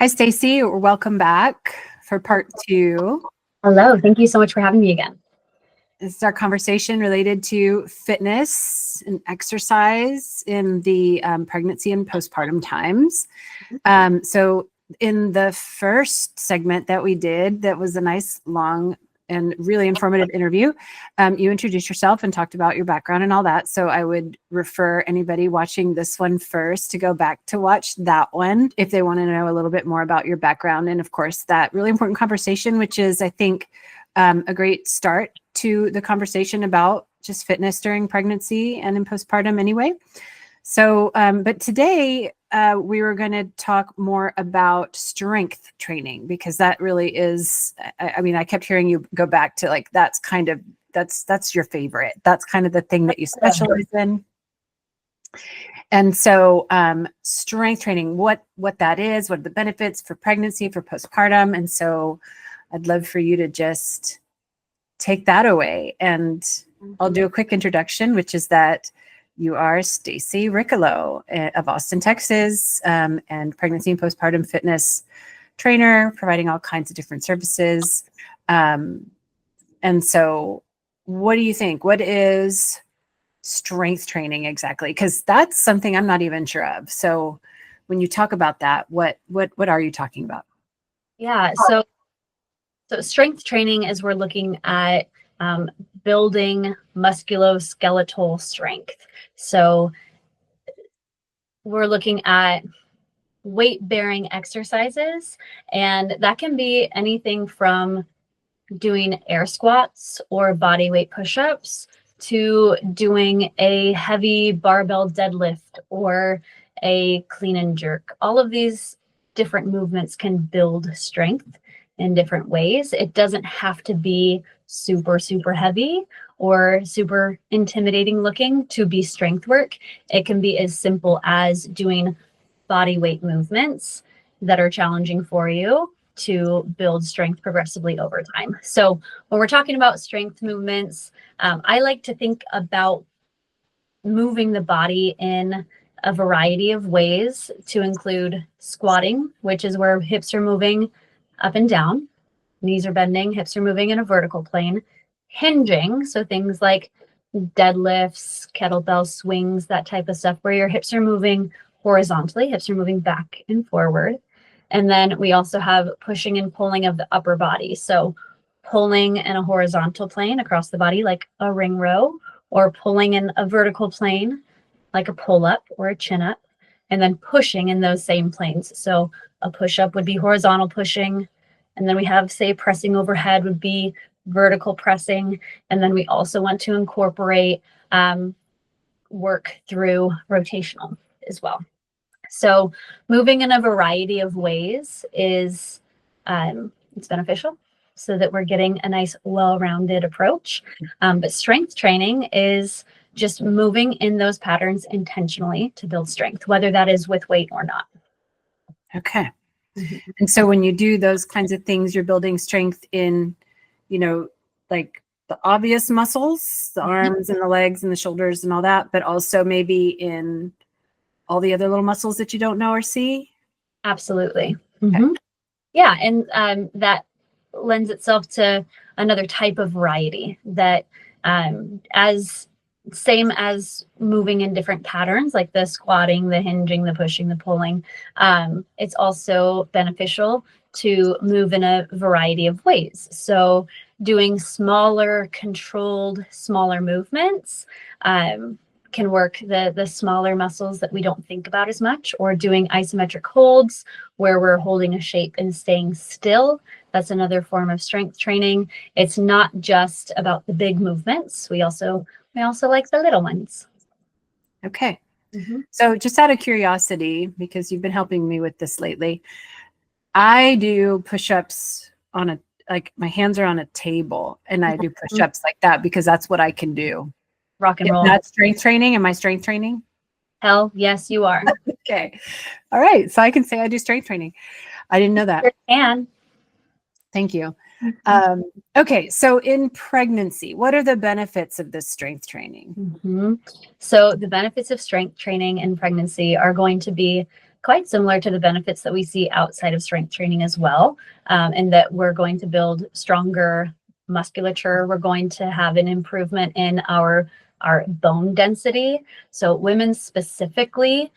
Hi, Stacey. Welcome back for part 2. Hello. Thank you so much for having me again. This is our conversation related to fitness and exercise in the pregnancy and postpartum times. So in the first segment that we did, that was a nice, long, and really informative interview. You introduced yourself and talked about your background and all that. So I would refer anybody watching this one first to go back to watch that one if they want to know a little bit more about your background. And of course, that really important conversation, which is, I think, a great start to the conversation about just fitness during pregnancy and in postpartum anyway. So, but today we were going to talk more about strength training, because that really is, I mean, I kept hearing you go back to like, that's your favorite. That's kind of the thing that you specialize in. And so strength training, what that is, what are the benefits for pregnancy, for postpartum. And so I'd love for you to just take that away. And I'll do a quick introduction, which is that you are Stacey Rikalo of Austin, Texas, and pregnancy and postpartum fitness trainer, providing all kinds of different services. And so what do you think? What is strength training exactly? Because that's something I'm not even sure of. So when you talk about that, what are you talking about? Yeah, so strength training is we're looking at building musculoskeletal strength. So we're looking at weight-bearing exercises, and that can be anything from doing air squats or body weight push-ups to doing a heavy barbell deadlift or a clean and jerk. All of these different movements can build strength in different ways. It doesn't have to be super, super heavy or super intimidating looking to be strength work. It can be as simple as doing body weight movements that are challenging for you to build strength progressively over time. So when we're talking about strength movements, I like to think about moving the body in a variety of ways, to include squatting, which is where hips are moving up and down, knees are bending, hips are moving in a vertical plane. Hinging, so things like deadlifts, kettlebell swings, that type of stuff, where your hips are moving horizontally, hips are moving back and forward. And then we also have pushing and pulling of the upper body. So pulling in a horizontal plane across the body, like a ring row, or pulling in a vertical plane, like a pull-up or a chin-up, and then pushing in those same planes. So a push-up would be horizontal pushing, and then we have, say, pressing overhead would be vertical pressing, and then we also want to incorporate work through rotational as well. So moving in a variety of ways is it's beneficial, so that we're getting a nice, well-rounded approach. But strength training is just moving in those patterns intentionally to build strength, whether that is with weight or not. Okay. And so when you do those kinds of things, you're building strength in, like the obvious muscles, the arms and the legs and the shoulders and all that, but also maybe in all the other little muscles that you don't know or see? Absolutely. Okay. Yeah, and that lends itself to another type of variety that as same as moving in different patterns, like the squatting, the hinging, the pushing, the pulling. It's also beneficial to move in a variety of ways. So doing smaller, controlled, smaller movements can work the smaller muscles that we don't think about as much, or doing isometric holds where we're holding a shape and staying still. That's another form of strength training. It's not just about the big movements. We also like the little ones. Okay. So just out of curiosity, because you've been helping me with this lately, I do push-ups on like my hands are on a table, and I do push-ups like that because that's what I can do. Rock and roll. That's strength training. Am I strength training? Hell yes, you are. Okay. All right. So I can say I do strength training. I didn't know that. You can. Thank you. Okay. So in pregnancy, what are the benefits of this strength training? So the benefits of strength training in pregnancy are going to be quite similar to the benefits that we see outside of strength training as well, and that we're going to build stronger musculature. We're going to have an improvement in our bone density. So women specifically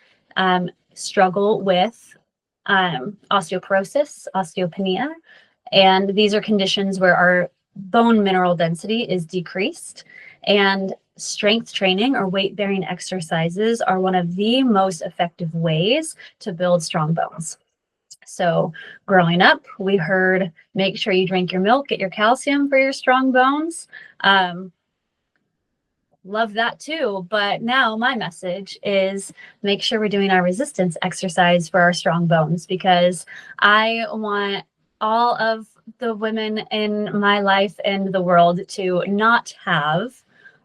struggle with osteoporosis, osteopenia, and these are conditions where our bone mineral density is decreased. And strength training or weight-bearing exercises are one of the most effective ways to build strong bones. So growing up, we heard, make sure you drink your milk, get your calcium for your strong bones. Love that too. But now my message is make sure we're doing our resistance exercise for our strong bones, because I want all of the women in my life and the world to not have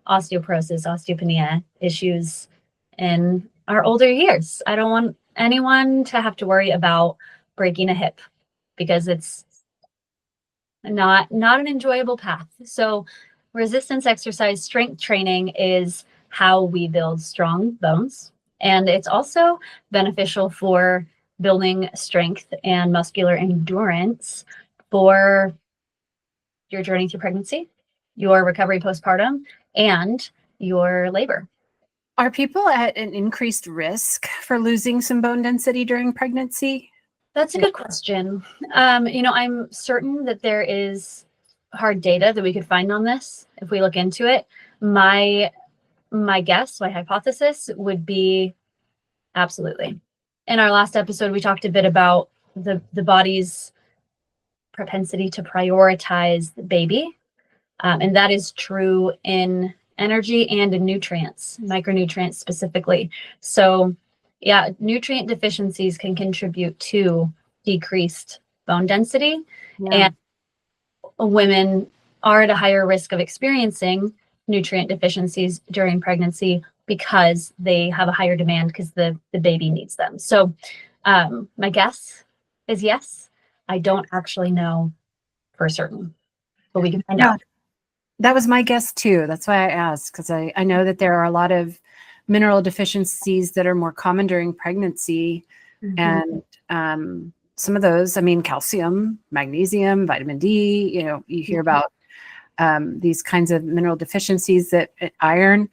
osteoporosis, osteopenia issues in our older years. I don't want anyone to have to worry about breaking a hip, because it's not an enjoyable path. So resistance exercise, strength training is how we build strong bones. And it's also beneficial for building strength and muscular endurance for your journey through pregnancy, your recovery postpartum, and your labor. Are people at an increased risk for losing some bone density during pregnancy? That's a good question. I'm certain that there is hard data that we could find on this if we look into it. My guess, my hypothesis would be absolutely. In our last episode, we talked a bit about the body's propensity to prioritize the baby. And that is true in energy and in nutrients, micronutrients specifically. So yeah, nutrient deficiencies can contribute to decreased bone density. Yeah. And women are at a higher risk of experiencing nutrient deficiencies during pregnancy because they have a higher demand because the baby needs them. So my guess is yes. I don't actually know for certain, but we can find out. That was my guess too. That's why I asked, because I know that there are a lot of mineral deficiencies that are more common during pregnancy. Mm-hmm. And some of those, I mean, calcium, magnesium, vitamin D, you hear about these kinds of mineral deficiencies, that iron.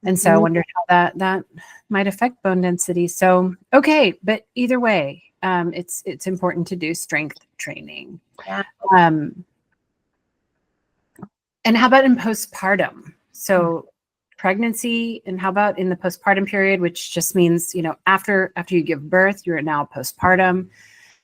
And so I wondered how that might affect bone density. So, okay. But either way, it's important to do strength training. Yeah. And how about in postpartum? So pregnancy, and how about in the postpartum period, which just means, after you give birth, you're now postpartum.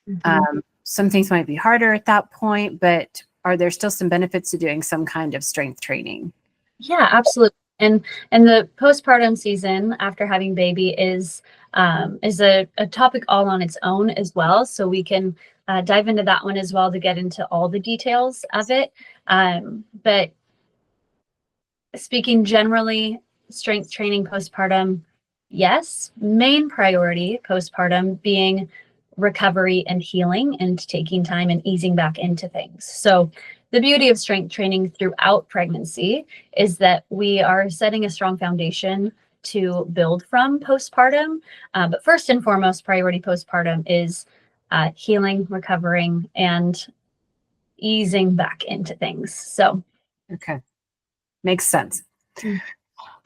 Mm-hmm. Some things might be harder at that point, but are there still some benefits to doing some kind of strength training? Yeah, absolutely. And the postpartum season after having baby is a topic all on its own as well. So we can dive into that one as well to get into all the details of it. But speaking generally, strength training postpartum, yes. Main priority postpartum being recovery and healing and taking time and easing back into things. So the beauty of strength training throughout pregnancy is that we are setting a strong foundation to build from postpartum. But first and foremost, priority postpartum is healing, recovering, and easing back into things. So, okay. Makes sense. Mm.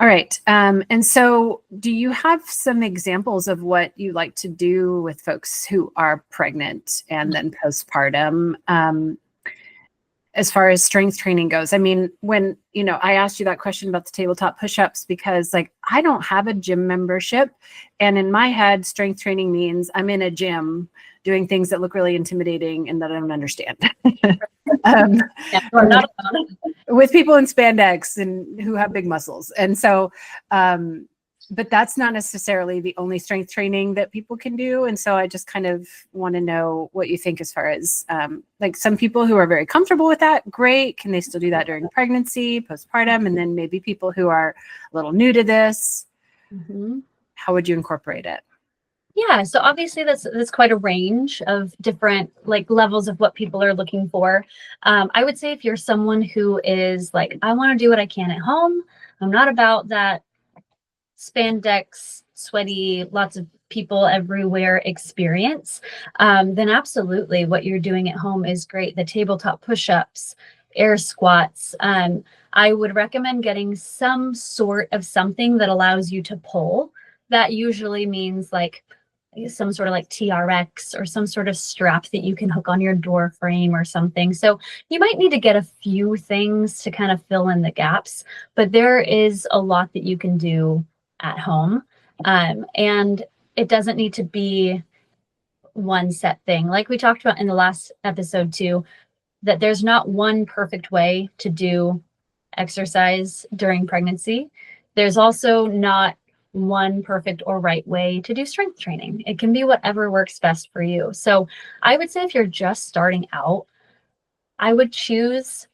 All right. And so do you have some examples of what you like to do with folks who are pregnant and then postpartum? As far as strength training goes, I mean, when, I asked you that question about the tabletop push-ups, because I don't have a gym membership, and in my head, strength training means I'm in a gym doing things that look really intimidating and that I don't understand. With people in spandex and who have big muscles. And so, but that's not necessarily the only strength training that people can do. And so I just kind of want to know what you think as far as some people who are very comfortable with that. Great. Can they still do that during pregnancy, postpartum? And then maybe people who are a little new to this, how would you incorporate it? Yeah, so obviously that's quite a range of different levels of what people are looking for. I would say if you're someone who is I want to do what I can at home, I'm not about that spandex, sweaty, lots of people everywhere experience, then absolutely what you're doing at home is great. The tabletop push-ups, air squats. I would recommend getting some sort of something that allows you to pull. That usually means like some sort of like TRX or some sort of strap that you can hook on your door frame or something. So you might need to get a few things to kind of fill in the gaps, but there is a lot that you can do at home. And it doesn't need to be one set thing. Like we talked about in the last episode too, that there's not one perfect way to do exercise during pregnancy. There's also not one perfect or right way to do strength training. It can be whatever works best for you. So I would say if you're just starting out, I would choose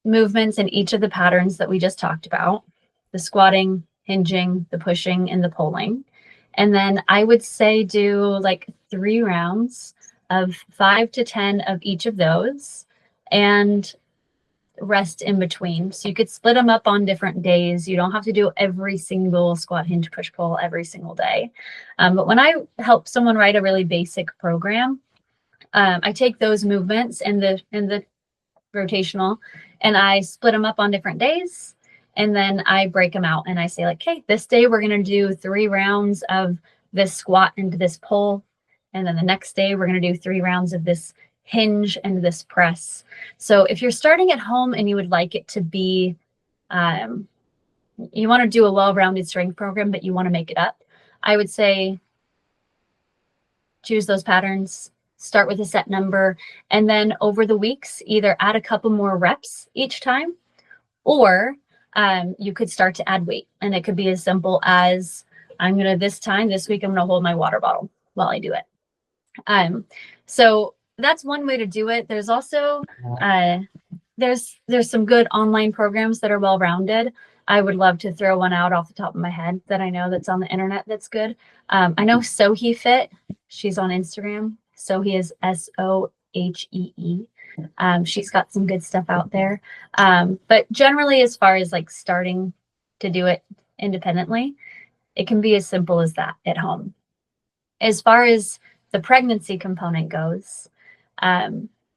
movements in each of the patterns that we just talked about, the squatting, hinging, the pushing, and the pulling. And then I would say do like 3 rounds of 5 to 10 of each of those and rest in between. So you could split them up on different days. You don't have to do every single squat, hinge, push, pull every single day. But when I help someone write a really basic program, I take those movements in the rotational and I split them up on different days. And then I break them out and I say like, okay, this day we're going to do 3 rounds of this squat and this pull. And then the next day we're going to do 3 rounds of this hinge and this press. So if you're starting at home and you would like it to be, you want to do a well-rounded strength program, but you want to make it up, I would say choose those patterns, start with a set number, and then over the weeks, either add a couple more reps each time, or you could start to add weight. And it could be as simple as this week, I'm going to hold my water bottle while I do it. So that's one way to do it. There's also, there's some good online programs that are well-rounded. I would love to throw one out off the top of my head that I know that's on the internet that's good. I know Sohee Fit. She's on Instagram. Sohee is Sohee. She's got some good stuff out there. But generally, as far as like starting to do it independently, it can be as simple as that at home. As far as the pregnancy component goes,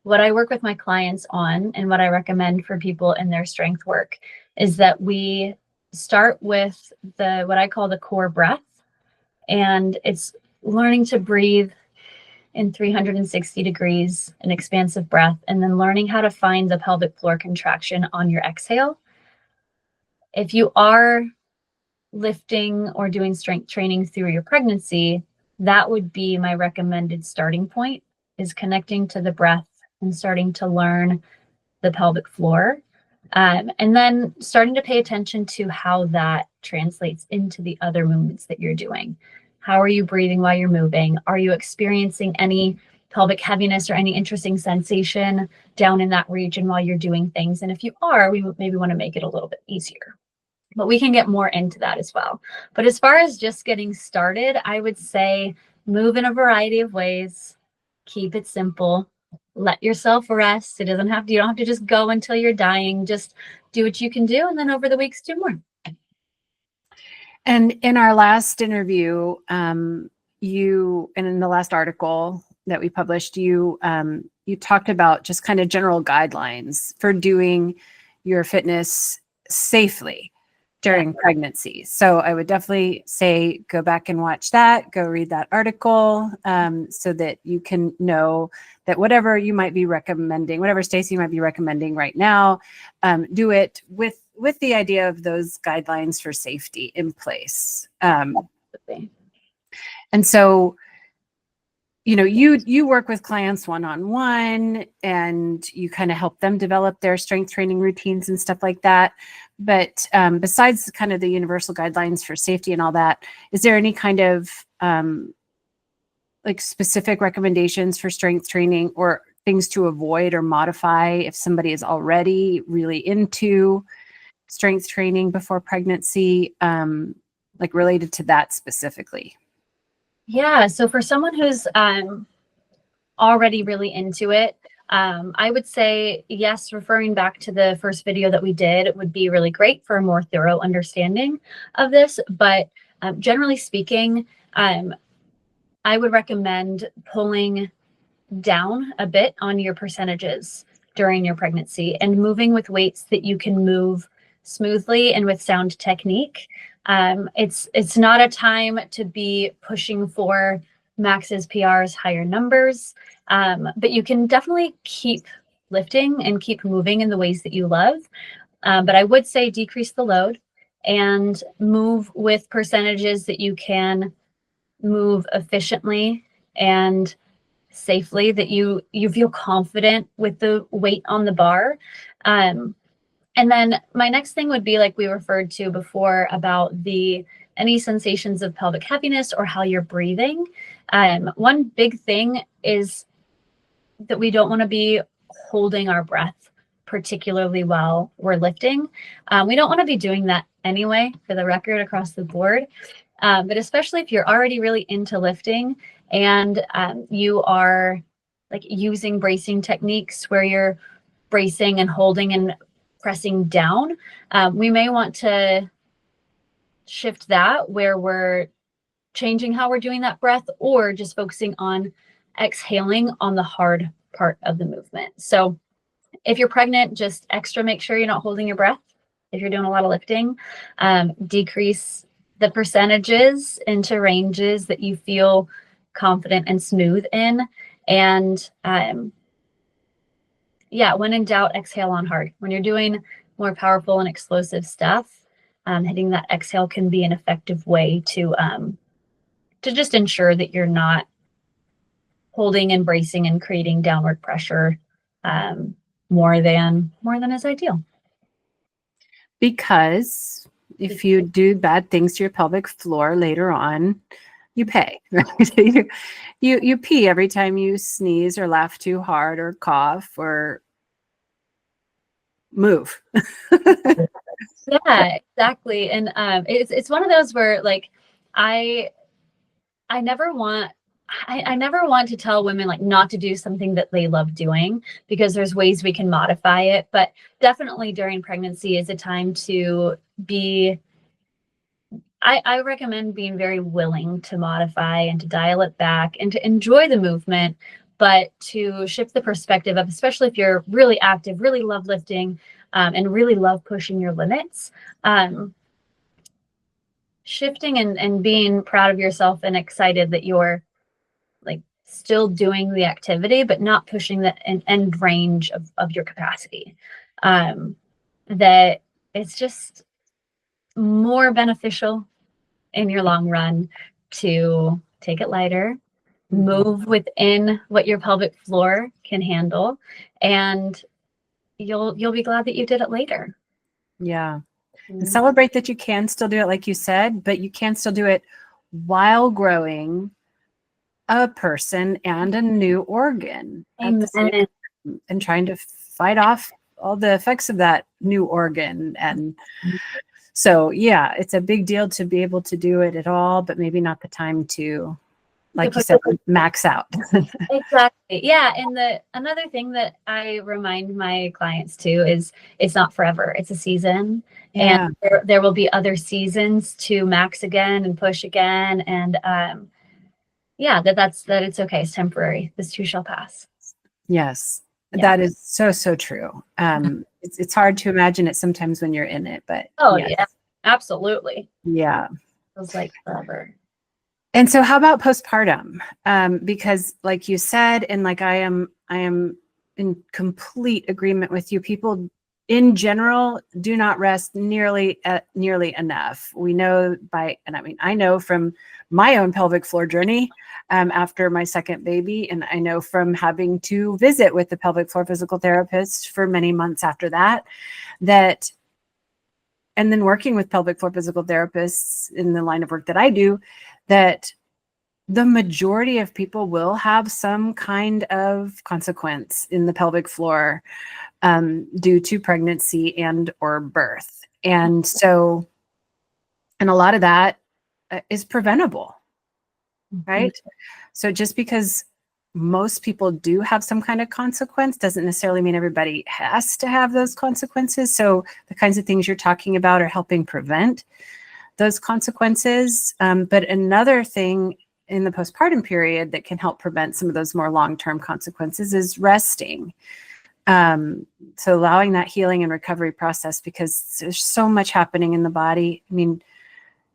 what I work with my clients on and what I recommend for people in their strength work is that we start with what I call the core breath. And it's learning to breathe in 360 degrees, an expansive breath, and then learning how to find the pelvic floor contraction on your exhale. If you are lifting or doing strength training through your pregnancy, that would be my recommended starting point, is connecting to the breath and starting to learn the pelvic floor. And then starting to pay attention to how that translates into the other movements that you're doing. How are you breathing while you're moving? Are you experiencing any pelvic heaviness or any interesting sensation down in that region while you're doing things? And if you are, we maybe want to make it a little bit easier. But we can get more into that as well. But as far as just getting started, I would say move in a variety of ways. Keep it simple. Let yourself rest. You don't have to just go until you're dying. Just do what you can do. And then over the weeks, do more. And in our last interview, and in the last article that we published, you talked about just kind of general guidelines for doing your fitness safely during pregnancy. So I would definitely say go back and watch that, go read that article, so that you can know that whatever you might be recommending, whatever Stacey might be recommending right now, do it with the idea of those guidelines for safety in place. And so, you work with clients one-on-one and you kind of help them develop their strength training routines and stuff like that. But besides kind of the universal guidelines for safety and all that, is there any kind of like specific recommendations for strength training or things to avoid or modify if somebody is already really into strength training before pregnancy, like related to that specifically? Yeah. So for someone who's already really into it, I would say, yes, referring back to the first video that we did would be really great for a more thorough understanding of this. But generally speaking, I would recommend pulling down a bit on your percentages during your pregnancy and moving with weights that you can move smoothly and with sound technique. It's not a time to be pushing for maxes, PRs, higher numbers, but you can definitely keep lifting and keep moving in the ways that you love. But I would say decrease the load and move with percentages that you can move efficiently and safely, that you feel confident with the weight on the bar. And then my next thing would be, like we referred to before, about any sensations of pelvic heaviness or how you're breathing. One big thing is that we don't want to be holding our breath, particularly while we're lifting. We don't want to be doing that anyway, for the record, across the board. But especially if you're already really into lifting and you are like using bracing techniques where you're bracing and holding and pressing down, we may want to shift that, where we're changing how we're doing that breath, or just focusing on exhaling on the hard part of the movement. So if you're pregnant, just extra make sure you're not holding your breath. If you're doing a lot of lifting, decrease the percentages into ranges that you feel confident and smooth in. And yeah, when in doubt, exhale on hard. When you're doing more powerful and explosive stuff, hitting that exhale can be an effective way to just ensure that you're not holding and bracing and creating downward pressure more than is ideal. Because if you do bad things to your pelvic floor later on, you pay. Right? you pee every time you sneeze or laugh too hard or cough or move. Yeah, exactly. And it's one of those where, like, I never want to tell women, like, not to do something that they love doing, because there's ways we can modify it. But definitely during pregnancy is a time to be, I recommend being very willing to modify and to dial it back and to enjoy the movement, but to shift the perspective of, especially if you're really active, really love lifting, and really love pushing your limits, shifting and being proud of yourself and excited that you're, like, still doing the activity, but not pushing the end range of your capacity. That it's just more beneficial in your long run to take it lighter, move within what your pelvic floor can handle, and you'll be glad that you did it later. Yeah. And celebrate that you can still do it, like you said, but you can still do it while growing a person and a new organ at the same time, and trying to fight off all the effects of that new organ. And so, yeah, it's a big deal to be able to do it at all, but maybe not the time to, like you said, max out. Exactly. Yeah. And another thing that I remind my clients too is it's not forever. It's a season. Yeah. And there will be other seasons to max again and push again. And yeah, that it's okay. It's temporary. This too shall pass. Yes. Yeah. That is so true. It's hard to imagine it sometimes when you're in it, but yes. Yeah, absolutely. Yeah. Feels like forever. And so how about postpartum? Because like you said, and like I am in complete agreement with you, people in general do not rest nearly enough. We know I know from my own pelvic floor journey after my second baby, and I know from having to visit with the pelvic floor physical therapist for many months after that, and then working with pelvic floor physical therapists in the line of work that I do, that the majority of people will have some kind of consequence in the pelvic floor due to pregnancy and or birth. And so, and a lot of that is preventable, right? So just because most people do have some kind of consequence. Doesn't necessarily mean everybody has to have those consequences. So the kinds of things you're talking about are helping prevent those consequences. But another thing in the postpartum period that can help prevent some of those more long-term consequences is resting. So allowing that healing and recovery process, because there's so much happening in the body. I mean,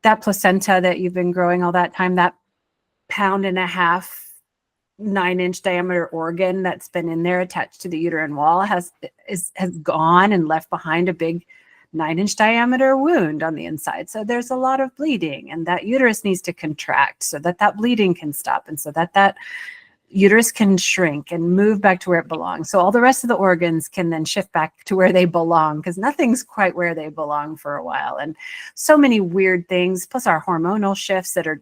that placenta that you've been growing all that time, that 1.5 pound, 9-inch diameter organ that's been in there attached to the uterine wall has gone and left behind a big 9-inch diameter wound on the inside. So there's a lot of bleeding, and that uterus needs to contract so that that bleeding can stop, and so that that uterus can shrink and move back to where it belongs. So all the rest of the organs can then shift back to where they belong, because nothing's quite where they belong for a while. And so many weird things, plus our hormonal shifts that are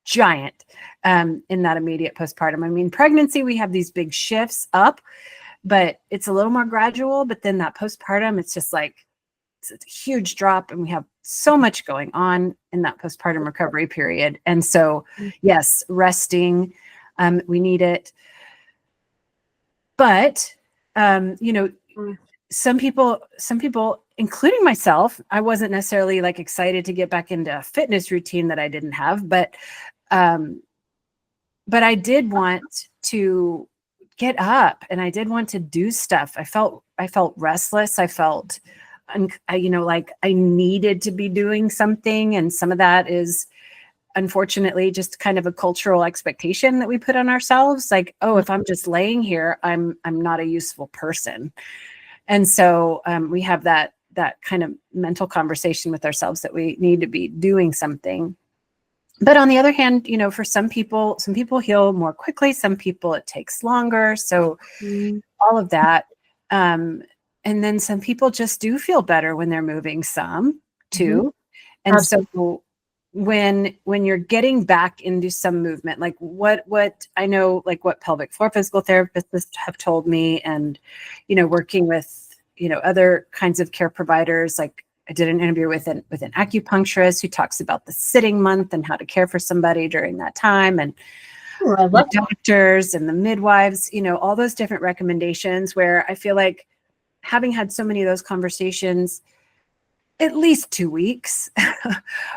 giant in that immediate postpartum. I mean, pregnancy, we have these big shifts up, but it's a little more gradual. But then that postpartum, it's just like, it's a huge drop, and we have so much going on in that postpartum recovery period. And so, yes, resting, we need it. But, some people, including myself, I wasn't necessarily like excited to get back into a fitness routine that I didn't have, but I did want to get up, and I did want to do stuff. I felt restless. I felt, like I needed to be doing something. And some of that is, unfortunately, just kind of a cultural expectation that we put on ourselves. Like, oh, if I'm just laying here, I'm not a useful person. And so we have that kind of mental conversation with ourselves that we need to be doing something. But on the other hand, for some people heal more quickly. Some people it takes longer. So all of that. And then some people just do feel better when they're moving some too. And Absolutely. So when you're getting back into some movement, like what I know, like what pelvic floor physical therapists have told me, and, working with, other kinds of care providers, like I did an interview with an acupuncturist who talks about the sitting month and how to care for somebody during that time. And the doctors and the midwives, all those different recommendations, where I feel like, having had so many of those conversations, at least 2 weeks,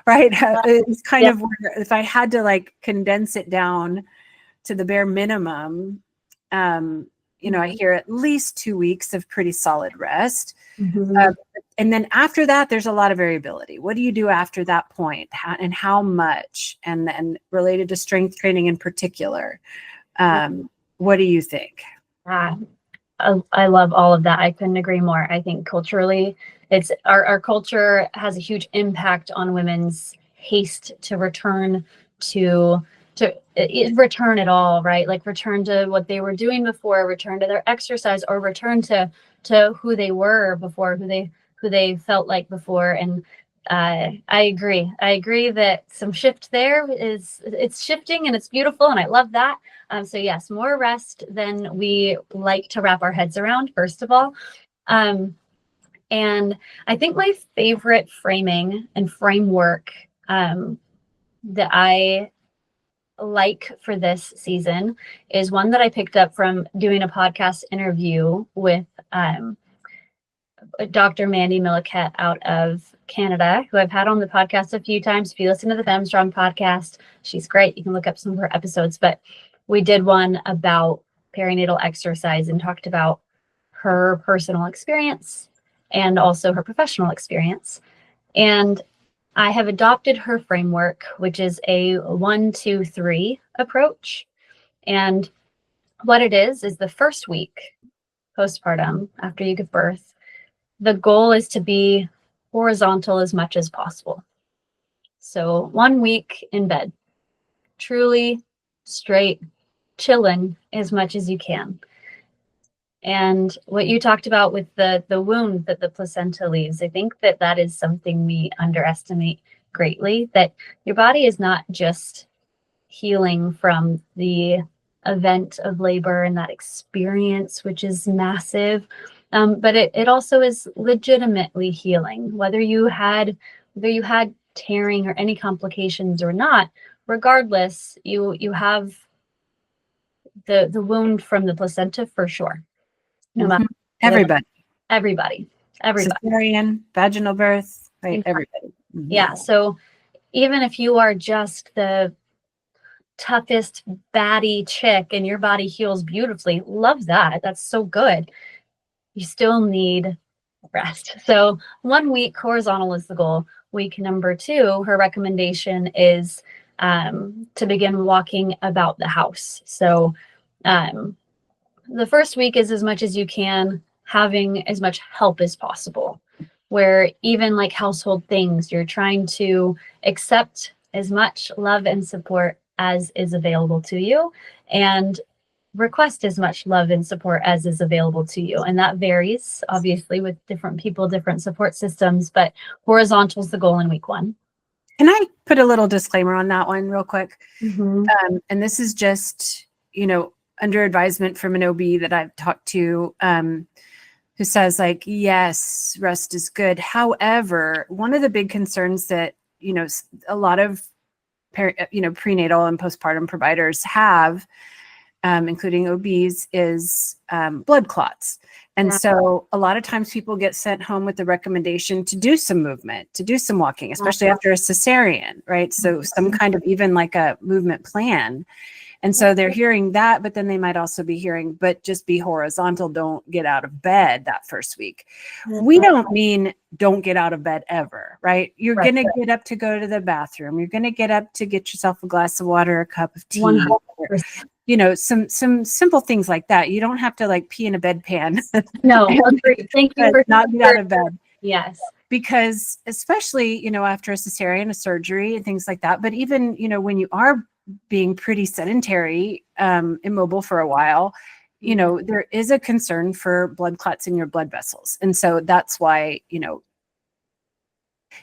right? It's kind of where, if I had to like condense it down to the bare minimum, I hear at least 2 weeks of pretty solid rest. And then after that, there's a lot of variability. What do you do after that point, and how much? And then related to strength training in particular, what do you think? I love all of that. I couldn't agree more. I think culturally, it's our culture has a huge impact on women's haste to return to return at all, right? Like return to what they were doing before, return to their exercise, or return to who they were before, who they felt like before. And I agree that some shift there it's shifting, and it's beautiful, and I love that. So yes, more rest than we like to wrap our heads around, first of all. And I think my favorite framing and framework that I like for this season is one that I picked up from doing a podcast interview with Dr. Mandy Milliket out of Canada, who I've had on the podcast a few times. If you listen to the FemSTRONG podcast, she's great. You can look up some of her episodes, but we did one about perinatal exercise and talked about her personal experience and also her professional experience. And I have adopted her framework, which is a 1, 2, 3 approach. And what it is the first week postpartum, after you give birth, the goal is to be horizontal as much as possible. So 1 week in bed, truly straight, chilling as much as you can. And what you talked about with the wound that the placenta leaves, I think that is something we underestimate greatly, that your body is not just healing from the event of labor and that experience, which is massive, but it also is legitimately healing, whether you had tearing or any complications or not. Regardless, you have the wound from the placenta for sure. No matter Everybody. everybody. Cesarean, vaginal birth, right? Exactly. Everybody. Yeah. So even if you are just the toughest baddie chick and your body heals beautifully, love that. That's so good. You still need rest. So 1 week horizontal is the goal. Week number 2, her recommendation is to begin walking about the house. So the first week is as much as you can, having as much help as possible, where even like household things, you're trying to accept as much love and support as is available to you, and request as much love and support as is available to you. And that varies obviously with different people, different support systems, but horizontal is the goal in week 1. Can I put a little disclaimer on that one real quick? Mm-hmm. And this is just, under advisement from an OB that I've talked to, who says like, yes, rest is good. However, one of the big concerns that, a lot of, prenatal and postpartum providers have, including OBs, is blood clots. And so a lot of times people get sent home with the recommendation to do some movement, to do some walking, especially after a cesarean, right? So some kind of even like a movement plan. And so they're hearing that, but then they might also be hearing, but just be horizontal, don't get out of bed that first week. We don't mean don't get out of bed ever, right? You're going to get up to go to the bathroom. You're going to get up to get yourself a glass of water, a cup of tea, 100%. some simple things like that. You don't have to like pee in a bedpan. No, agreed. Thank you for not get out of bed. Yes. Because especially, after a cesarean, a surgery and things like that, but even, when you are being pretty sedentary, immobile for a while, there is a concern for blood clots in your blood vessels. And so that's why,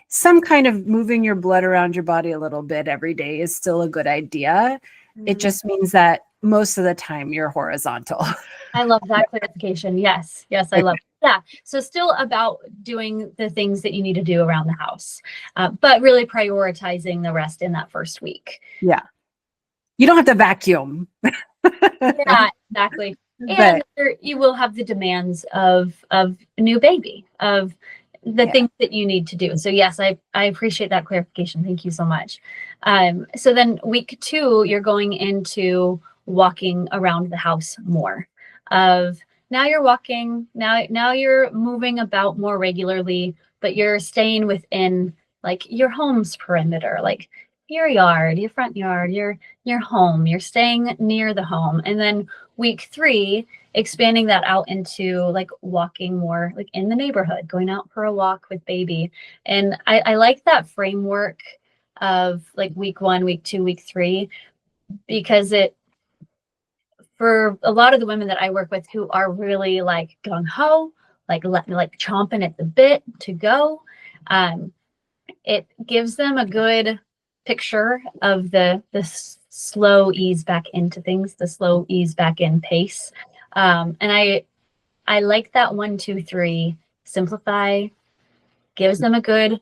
some kind of moving your blood around your body a little bit every day is still a good idea. It just means that most of the time you're horizontal. I love that clarification. Yes, I love it. Yeah. So still about doing the things that you need to do around the house, but really prioritizing the rest in that first week. Yeah. You don't have to vacuum. Yeah, exactly. And you will have the demands of a new baby, of the things that you need to do. So yes, I appreciate that clarification. Thank you so much. So then week 2, you're going into walking around the house more. Now you're walking, now you're moving about more regularly, but you're staying within like your home's perimeter, like your yard, your front yard, your home. You're staying near the home. And then week 3, expanding that out into like walking more like in the neighborhood, going out for a walk with baby. And I like that framework of like week 1, week 2, week 3, because for a lot of the women that I work with who are really like gung ho, like chomping at the bit to go, it gives them a good picture of the slow ease back into things, the slow ease back in pace. And I like that 1, 2, 3 simplify, gives them a good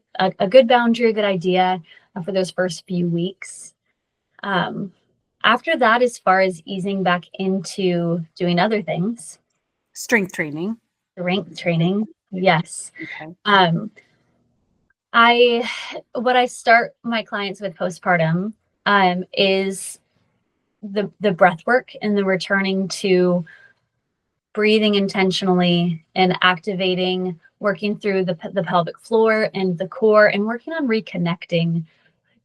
boundary, a good idea for those first few weeks. After that, as far as easing back into doing other things, strength training, yes. Okay. What I start my clients with postpartum is the breath work and the returning to breathing intentionally and activating, working through the pelvic floor and the core, and working on reconnecting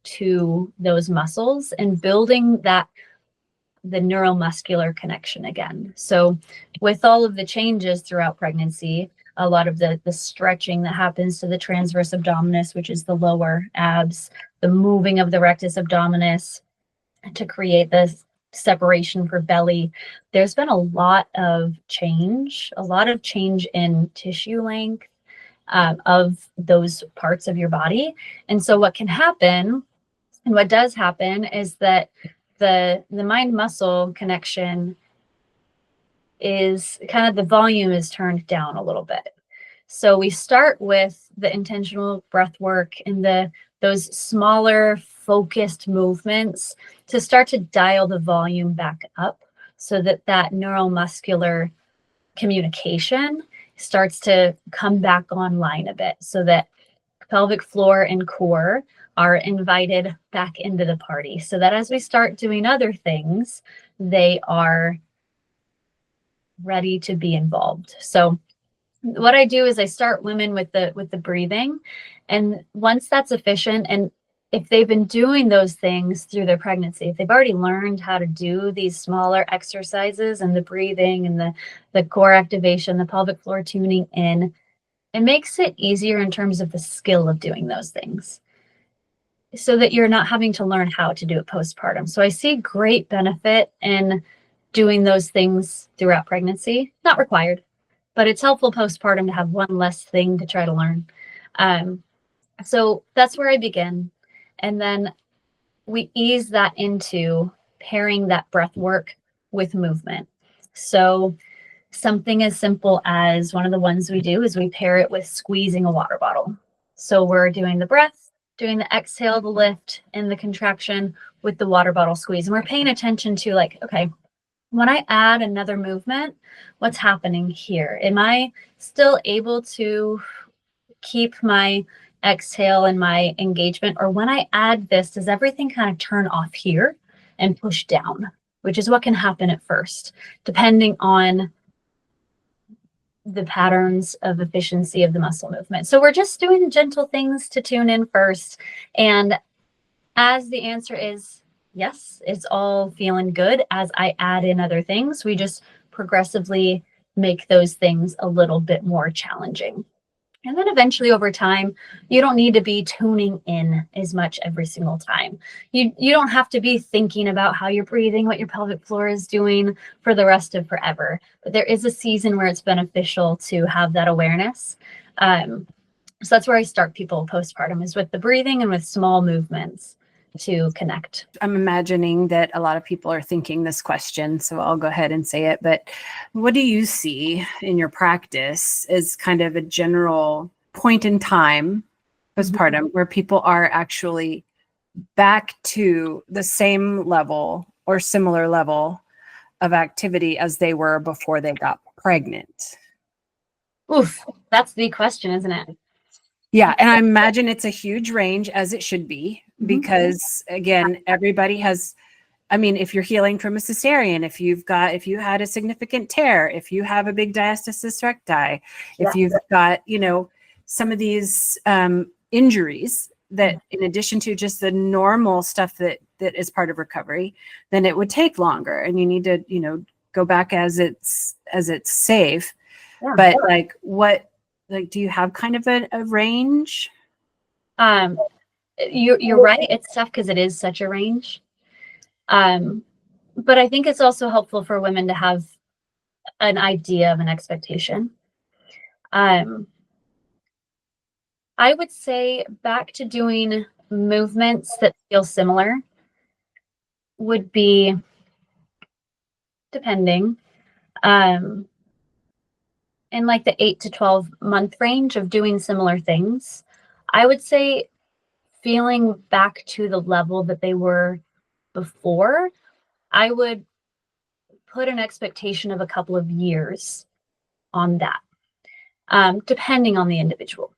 to those muscles and building the neuromuscular connection again. So with all of the changes throughout pregnancy, a lot of the stretching that happens to the transverse abdominis, which is the lower abs, the moving of the rectus abdominis to create this separation for belly. There's been a lot of change in tissue length of those parts of your body. And so what can happen, and what does happen, is that the mind muscle connection is kind of, the volume is turned down a little bit. So we start with the intentional breath work and those smaller focused movements to start to dial the volume back up so that that neuromuscular communication starts to come back online a bit, so that pelvic floor and core are invited back into the party, so that as we start doing other things, they are ready to be involved. So what I do is I start women with the breathing, and once that's efficient, and if they've been doing those things through their pregnancy, if they've already learned how to do these smaller exercises and the breathing and the core activation, the pelvic floor tuning in, it makes it easier in terms of the skill of doing those things, so that you're not having to learn how to do it postpartum. So I see great benefit in doing those things throughout pregnancy. Not required, but it's helpful postpartum to have one less thing to try to learn. So that's where I begin. And then we ease that into pairing that breath work with movement. So something as simple as, one of the ones we do is we pair it with squeezing a water bottle. So we're doing the breath, doing the exhale, the lift, and the contraction with the water bottle squeeze. And we're paying attention to, like, okay, when I add another movement, what's happening here? Am I still able to keep my exhale and my engagement? Or when I add this, does everything kind of turn off here and push down? Which is what can happen at first, depending on the patterns of efficiency of the muscle movement. So we're just doing gentle things to tune in first. And as the answer is yes, it's all feeling good, as I add in other things, we just progressively make those things a little bit more challenging. And then eventually over time, you don't need to be tuning in as much every single time. You don't have to be thinking about how you're breathing, what your pelvic floor is doing for the rest of forever. But there is a season where it's beneficial to have that awareness. So that's where I start people postpartum, is with the breathing and with small movements to connect. I'm imagining that a lot of people are thinking this question, so I'll go ahead and say it. But what do you see in your practice as kind of a general point in time postpartum where people are actually back to the same level or similar level of activity as they were before they got pregnant? Oof, that's the question, isn't it? Yeah, and I imagine it's a huge range, as it should be, because again, everybody has, I mean, if you're healing from a cesarean, if you had a significant tear, if you have a big diastasis recti, if you've got, some of these injuries that, in addition to just the normal stuff that is part of recovery, then it would take longer, and you need to, go back as it's safe. Yeah. But do you have kind of a range? You're right. It's tough because it is such a range. But I think it's also helpful for women to have an idea of an expectation. I would say back to doing movements that feel similar would be, depending, in like the 8 to 12 month range of doing similar things. I would say feeling back to the level that they were before, I would put an expectation of a couple of years on that, depending on the individual.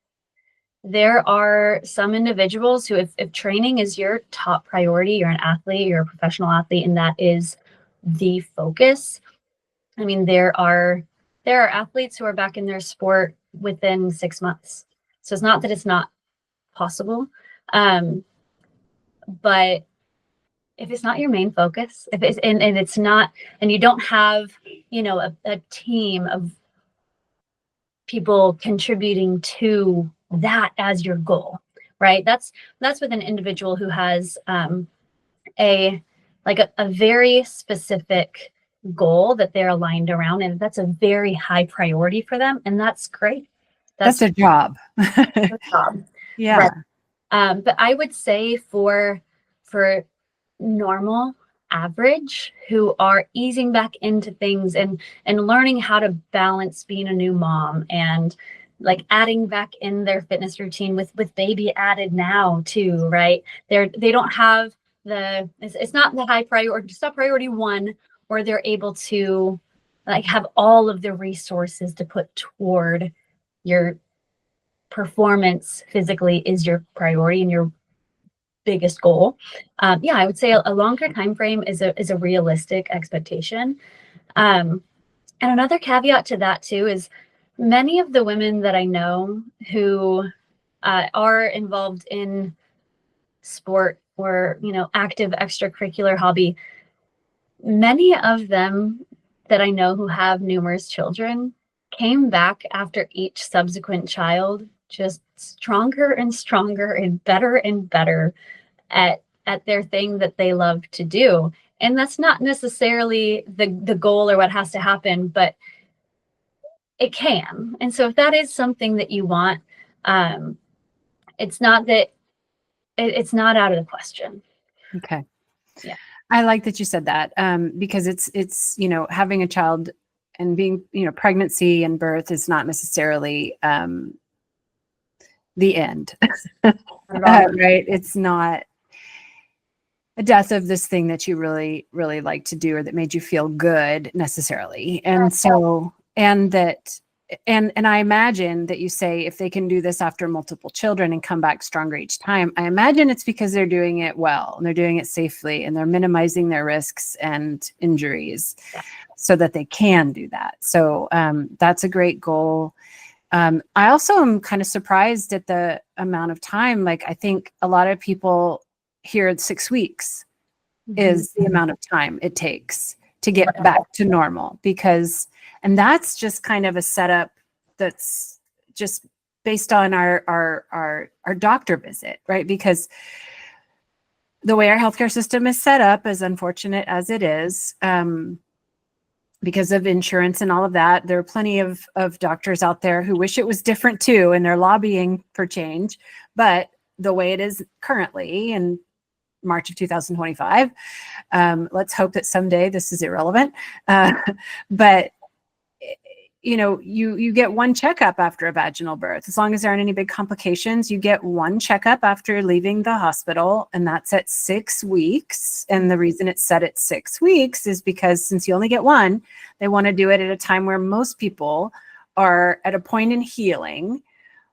There are some individuals who, if training is your top priority, you're an athlete, you're a professional athlete, and that is the focus. I mean, there are athletes who are back in their sport within 6 months. So it's not that it's not possible. But if it's not your main focus, if it's and it's not, and you don't have, a team of people contributing to that as your goal, right? That's with an individual who has a very specific goal that they're aligned around, and that's a very high priority for them, and that's great. That's a job. A job. Yeah. Right. But I would say for normal average who are easing back into things and learning how to balance being a new mom and like adding back in their fitness routine with baby added now too, right? They don't have it's not the high priority, it's not priority one or they're able to like have all of the resources to put toward your performance physically is your priority and your biggest goal. Yeah, I would say a longer time frame is a realistic expectation. And another caveat to that too is many of the women that I know who are involved in sport or, you know, active extracurricular hobby, many of them that I know who have numerous children came back after each subsequent child just stronger and stronger and better at their thing that they love to do. And that's not necessarily the goal or what has to happen, but it can. And so if that is something that you want, it's not that it's not out of the question. Okay. Yeah. I like that you said that, because it's, you know, having a child and being, you know, pregnancy and birth is not necessarily the end, right? It's not a death of this thing that you really, really like to do or that made you feel good necessarily. And so, and I imagine that you say if they can do this after multiple children and come back stronger each time, I imagine it's because they're doing it well and they're doing it safely and they're minimizing their risks and injuries so that they can do that. So that's a great goal. I also am kind of surprised at the amount of time. Like, I think a lot of people hear 6 weeks is the amount of time it takes to get back to normal, because, and that's just kind of a setup that's just based on our doctor visit, right? Because the way our healthcare system is set up, as unfortunate as it is, because of insurance and all of that, there are plenty of doctors out there who wish it was different too, and they're lobbying for change. But the way it is currently in March of 2025, let's hope that someday this is irrelevant. But you know, you get one checkup after a vaginal birth. As long as there aren't any big complications, you get one checkup after leaving the hospital, and that's at 6 weeks. And the reason it's set at 6 weeks is because since you only get one, they want to do it at a time where most people are at a point in healing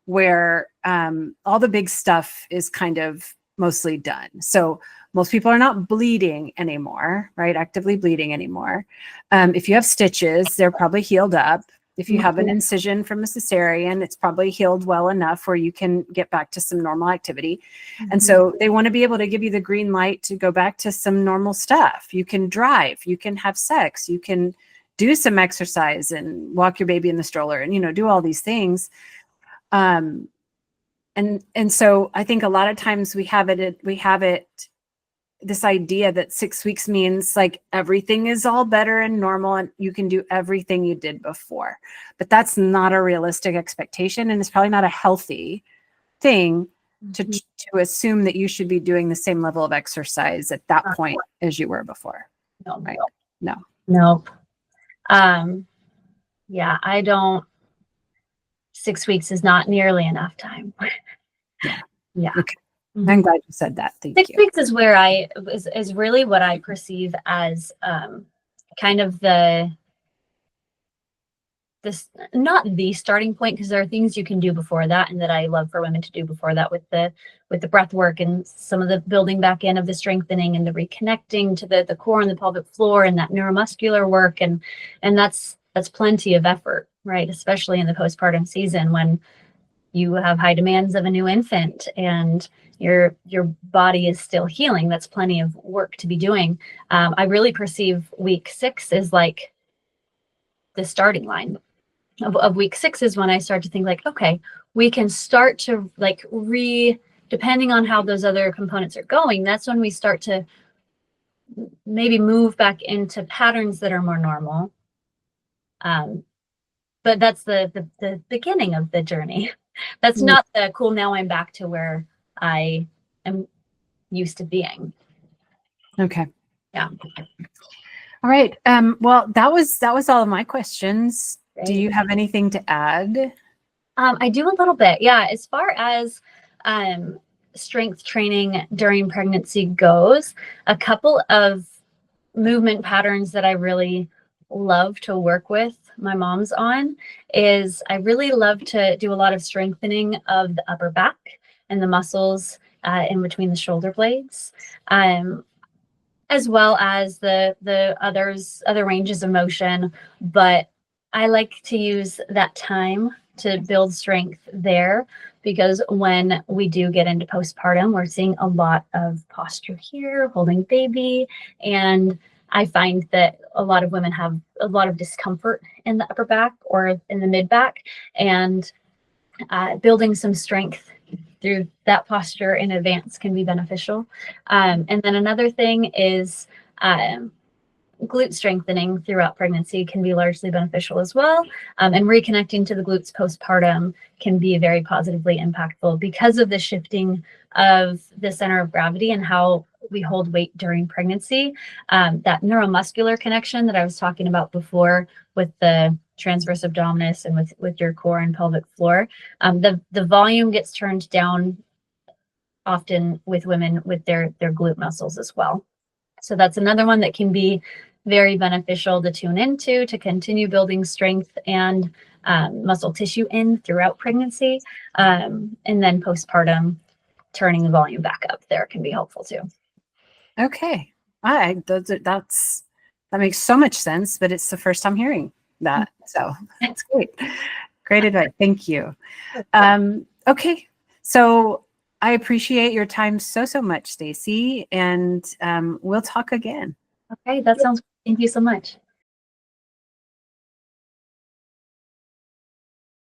where all the big stuff is kind of mostly done. So most people are not bleeding anymore, right? Actively bleeding anymore. If you have stitches, they're probably healed up. If you have an incision from a cesarean, it's probably healed well enough where you can get back to some normal activity. And so they want to be able to give you the green light to go back to some normal stuff. You can drive, you can have sex, you can do some exercise and walk your baby in the stroller and, you know, do all these things. And so I think a lot of times we have it this idea that 6 weeks means like everything is all better and normal and you can do everything you did before. But that's not a realistic expectation, and it's probably not a healthy thing to assume that you should be doing the same level of exercise at that point as you were before. No, right? No. No. Yeah, I don't. 6 weeks is not nearly enough time. Yeah. Okay. I'm glad you said that. Thank 6 you. weeks is where is really what I perceive as kind of this not the starting point, because there are things you can do before that and that I love for women to do before that with the breath work and some of the building back in of the strengthening and the reconnecting to the core and the pelvic floor and that neuromuscular work, and that's plenty of effort, right? Especially in the postpartum season when you have high demands of a new infant and your body is still healing. That's plenty of work to be doing. I really perceive week 6 is like the starting line of week 6 is when I start to think like, okay, we can start to like depending on how those other components are going, that's when we start to maybe move back into patterns that are more normal. But that's the beginning of the journey. That's not the cool, now I'm back to where I am used to being. Okay. Yeah. All right. Well, that was all of my questions. Great. Do you have anything to add? I do a little bit. Yeah. As far as strength training during pregnancy goes, a couple of movement patterns that I really love to work with my moms on is I really love to do a lot of strengthening of the upper back and the muscles in between the shoulder blades, as well as the other ranges of motion. But I like to use that time to build strength there, because when we do get into postpartum, we're seeing a lot of posture here, holding baby, and I find that a lot of women have a lot of discomfort in the upper back or in the mid back, and building some strength through that posture in advance can be beneficial. And then another thing is glute strengthening throughout pregnancy can be largely beneficial as well. And reconnecting to the glutes postpartum can be very positively impactful because of the shifting of the center of gravity and how we hold weight during pregnancy. That neuromuscular connection that I was talking about before with the transverse abdominis and with your core and pelvic floor, the volume gets turned down often with women with their glute muscles as well. So that's another one that can be very beneficial to tune into to continue building strength and muscle tissue in throughout pregnancy. And then postpartum, turning the volume back up there can be helpful too. Okay. That makes so much sense, but it's the first time hearing that. So that's great. Great advice. Thank you. Okay. So I appreciate your time so much, Stacey, and we'll talk again. Okay, that sounds good. Thank you so much.